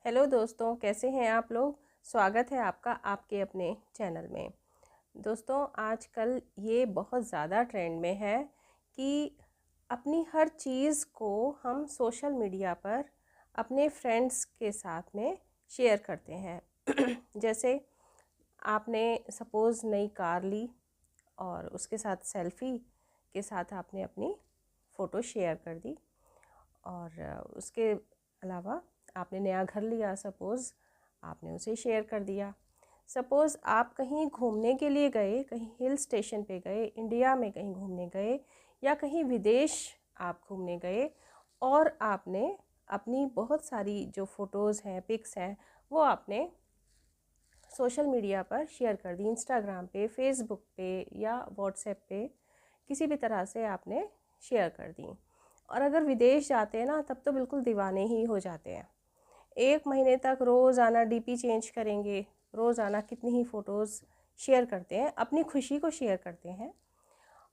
Hello दोस्तों, कैसे हैं आप लोग। स्वागत है आपका आपके अपने चैनल में। दोस्तों, आजकल ये बहुत ज़्यादा ट्रेंड में है कि अपनी हर चीज़ को हम सोशल मीडिया पर अपने फ्रेंड्स के साथ में शेयर करते हैं। जैसे आपने सपोज़ नई कार ली और उसके साथ सेल्फ़ी के साथ आपने अपनी फ़ोटो शेयर कर दी। और उसके अलावा आपने नया घर लिया, सपोज़ आपने उसे शेयर कर दिया। सपोज़ आप कहीं घूमने के लिए गए, कहीं हिल स्टेशन पे गए, इंडिया में कहीं घूमने गए या कहीं विदेश आप घूमने गए और आपने अपनी बहुत सारी जो फ़ोटोज़ हैं, पिक्स हैं, वो आपने सोशल मीडिया पर शेयर कर दी। इंस्टाग्राम पे, फेसबुक पे या व्हाट्सएप पे किसी भी तरह से आपने शेयर कर दी। और अगर विदेश जाते हैं ना, तब तो बिल्कुल दीवाने ही हो जाते हैं। 1 महीने तक रोज़ाना डीपी चेंज करेंगे, रोज़ाना कितनी ही फ़ोटोज़ शेयर करते हैं, अपनी खुशी को शेयर करते हैं।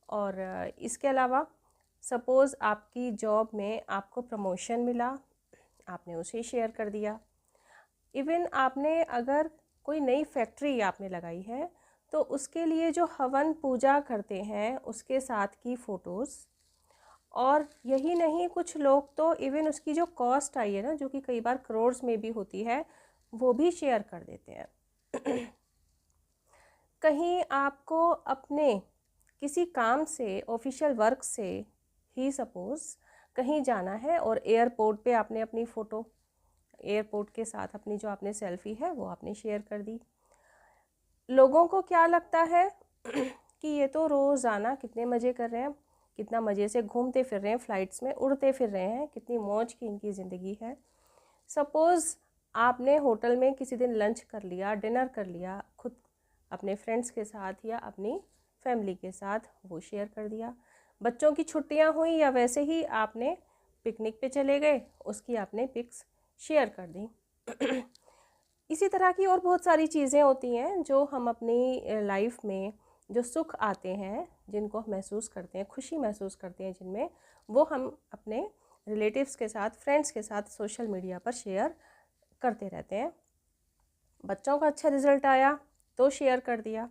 और इसके अलावा सपोज़ आपकी जॉब में आपको प्रमोशन मिला, आपने उसे शेयर कर दिया। इवन आपने अगर कोई नई फैक्ट्री आपने लगाई है तो उसके लिए जो हवन पूजा करते हैं उसके साथ की फ़ोटोज़। और यही नहीं, कुछ लोग तो इवन उसकी जो कॉस्ट आई है ना, जो कि कई बार करोड़ में भी होती है, वो भी शेयर कर देते हैं। कहीं आपको अपने किसी काम से, ऑफिशियल वर्क से ही सपोज़ कहीं जाना है और एयरपोर्ट पे आपने अपनी फ़ोटो एयरपोर्ट के साथ अपनी जो आपने सेल्फ़ी है वो आपने शेयर कर दी। लोगों को क्या लगता है कि ये तो रोज़ाना कितने मज़े कर रहे हैं, कितना मज़े से घूमते फिर रहे हैं, फ़्लाइट्स में उड़ते फिर रहे हैं, कितनी मौज की इनकी ज़िंदगी है। सपोज़ आपने होटल में किसी दिन लंच कर लिया, डिनर कर लिया, खुद अपने फ्रेंड्स के साथ या अपनी फैमिली के साथ, वो शेयर कर दिया। बच्चों की छुट्टियां हुई या वैसे ही आपने पिकनिक पे चले गए, उसकी आपने पिक्स शेयर कर दी। इसी तरह की और बहुत सारी चीज़ें होती हैं जो हम अपनी लाइफ में जो सुख आते हैं, जिनको हम महसूस करते हैं, खुशी महसूस करते हैं जिनमें, वो हम अपने रिलेटिव्स के साथ, फ्रेंड्स के साथ सोशल मीडिया पर शेयर करते रहते हैं। बच्चों का अच्छा रिज़ल्ट आया तो शेयर कर दिया,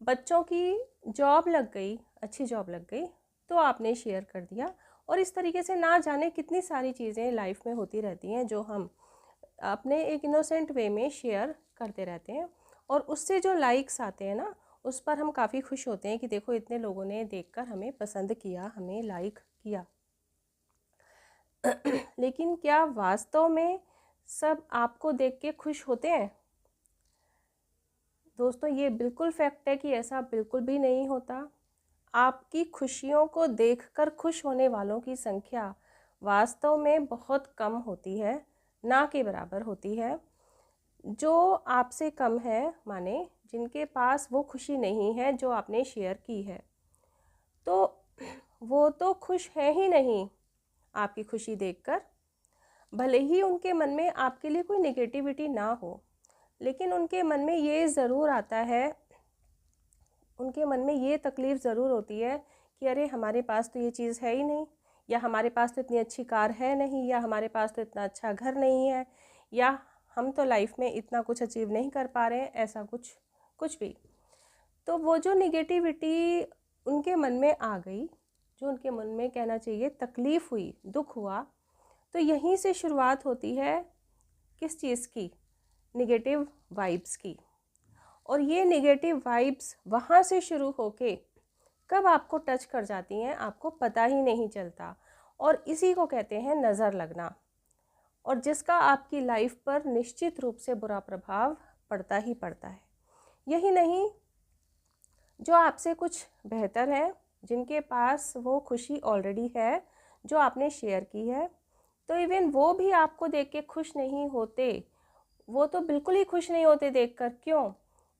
बच्चों की जॉब लग गई, अच्छी जॉब लग गई तो आपने शेयर कर दिया। और इस तरीके से ना जाने कितनी सारी चीज़ें लाइफ में होती रहती हैं जो हम अपने एक इनोसेंट वे में शेयर करते रहते हैं। और उससे जो लाइक्स आते हैं ना, उस पर हम काफ़ी खुश होते हैं कि देखो इतने लोगों ने देखकर हमें पसंद किया, हमें लाइक किया। लेकिन क्या वास्तव में सब आपको देख के खुश होते हैं? दोस्तों, ये बिल्कुल फैक्ट है कि ऐसा बिल्कुल भी नहीं होता। आपकी खुशियों को देखकर खुश होने वालों की संख्या वास्तव में बहुत कम होती है, ना के बराबर होती है। जो आपसे कम है, माने जिनके पास वो खुशी नहीं है जो आपने शेयर की है, तो वो तो खुश है ही नहीं आपकी खुशी देखकर। भले ही उनके मन में आपके लिए कोई नेगेटिविटी ना हो, लेकिन उनके मन में ये ज़रूर आता है, उनके मन में ये तकलीफ़ ज़रूर होती है कि अरे हमारे पास तो ये चीज़ है ही नहीं, या हमारे पास तो इतनी अच्छी कार है नहीं, या हमारे पास तो इतना अच्छा घर नहीं है, या हम तो लाइफ में इतना कुछ अचीव नहीं कर पा रहे हैं, ऐसा कुछ कुछ भी। तो वो जो निगेटिविटी उनके मन में आ गई, जो उनके मन में कहना चाहिए तकलीफ़ हुई, दुख हुआ, तो यहीं से शुरुआत होती है किस चीज़ की? निगेटिव वाइब्स की। और ये नेगेटिव वाइब्स वहाँ से शुरू होके कब आपको टच कर जाती हैं, आपको पता ही नहीं चलता। और इसी को कहते हैं नज़र लगना, और जिसका आपकी लाइफ पर निश्चित रूप से बुरा प्रभाव पड़ता ही पड़ता है। यही नहीं, जो आपसे कुछ बेहतर है, जिनके पास वो खुशी ऑलरेडी है जो आपने शेयर की है, तो इवन वो भी आपको देख के खुश नहीं होते। वो तो बिल्कुल ही खुश नहीं होते देखकर। क्यों?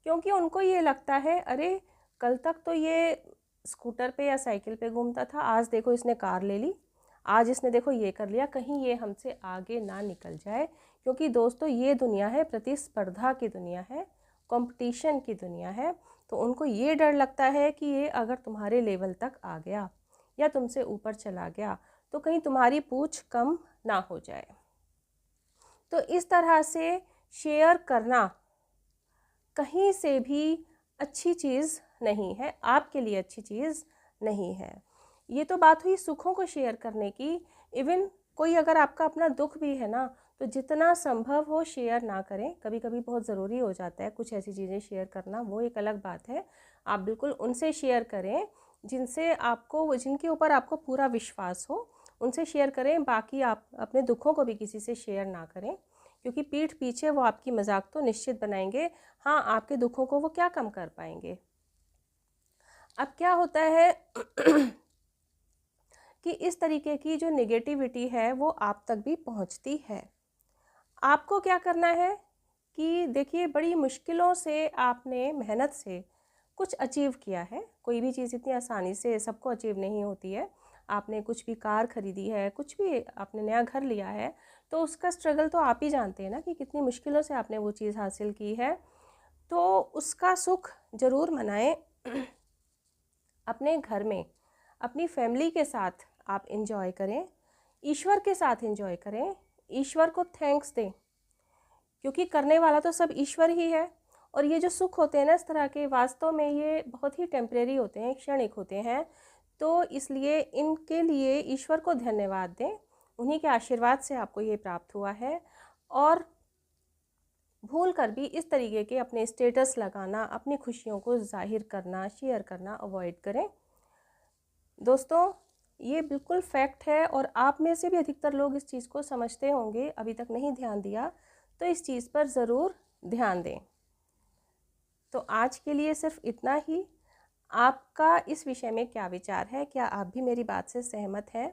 क्योंकि उनको ये लगता है अरे कल तक तो ये स्कूटर पे या साइकिल पे घूमता था, आज देखो इसने कार ले ली, आज इसने देखो ये कर लिया, कहीं ये हमसे आगे ना निकल जाए। क्योंकि दोस्तों, ये दुनिया है, प्रतिस्पर्धा की दुनिया है, कंपटीशन की दुनिया है। तो उनको ये डर लगता है कि ये अगर तुम्हारे लेवल तक आ गया या तुमसे ऊपर चला गया तो कहीं तुम्हारी पूछ कम ना हो जाए। तो इस तरह से शेयर करना कहीं से भी अच्छी चीज़ नहीं है, आपके लिए अच्छी चीज़ नहीं है। ये तो बात हुई सुखों को शेयर करने की। इवन कोई अगर आपका अपना दुख भी है ना, तो जितना संभव हो शेयर ना करें। कभी कभी बहुत ज़रूरी हो जाता है कुछ ऐसी चीज़ें शेयर करना, वो एक अलग बात है। आप बिल्कुल उनसे शेयर करें जिनसे आपको, जिनके ऊपर आपको पूरा विश्वास हो, उनसे शेयर करें। बाकी आप अपने दुखों को भी किसी से शेयर ना करें, क्योंकि पीठ पीछे वो आपकी मजाक तो निश्चित बनाएंगे। हाँ, आपके दुखों को वो क्या कम कर पाएंगे। अब क्या होता है कि इस तरीके की जो नेगेटिविटी है वो आप तक भी पहुंचती है। आपको क्या करना है कि देखिए, बड़ी मुश्किलों से आपने मेहनत से कुछ अचीव किया है। कोई भी चीज़ इतनी आसानी से सबको अचीव नहीं होती है। आपने कुछ भी कार खरीदी है, कुछ भी आपने नया घर लिया है, तो उसका स्ट्रगल तो आप ही जानते हैं ना कि कितनी मुश्किलों से आपने वो चीज़ हासिल की है। तो उसका सुख ज़रूर मनाएं। अपने घर में अपनी फैमिली के साथ आप इंजॉय करें, ईश्वर के साथ इंजॉय करें, ईश्वर को थैंक्स दें, क्योंकि करने वाला तो सब ईश्वर ही है। और ये जो सुख होते हैं ना इस तरह के, वास्तव में ये बहुत ही टेम्परेरी होते हैं, क्षणिक होते हैं। तो इसलिए इनके लिए ईश्वर को धन्यवाद दें, उन्हीं के आशीर्वाद से आपको ये प्राप्त हुआ है। और भूल कर भी इस तरीके के अपने स्टेटस लगाना, अपनी खुशियों को जाहिर करना, शेयर करना अवॉइड करें। दोस्तों, ये बिल्कुल फैक्ट है और आप में से भी अधिकतर लोग इस चीज़ को समझते होंगे। अभी तक नहीं ध्यान दिया तो इस चीज़ पर ज़रूर ध्यान दें। तो आज के लिए सिर्फ इतना ही। आपका इस विषय में क्या विचार है? क्या आप भी मेरी बात से सहमत हैं?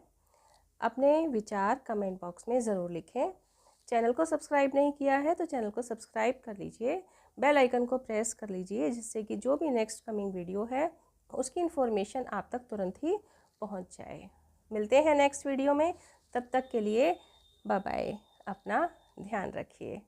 अपने विचार कमेंट बॉक्स में ज़रूर लिखें। चैनल को सब्सक्राइब नहीं किया है तो चैनल को सब्सक्राइब कर लीजिए, बेल आइकन को प्रेस कर लीजिए, जिससे कि जो भी नेक्स्ट कमिंग वीडियो है उसकी इन्फॉर्मेशन आप तक तुरंत ही पहुंच जाए। मिलते हैं नेक्स्ट वीडियो में, तब तक के लिए बाय बाय। अपना ध्यान रखिए।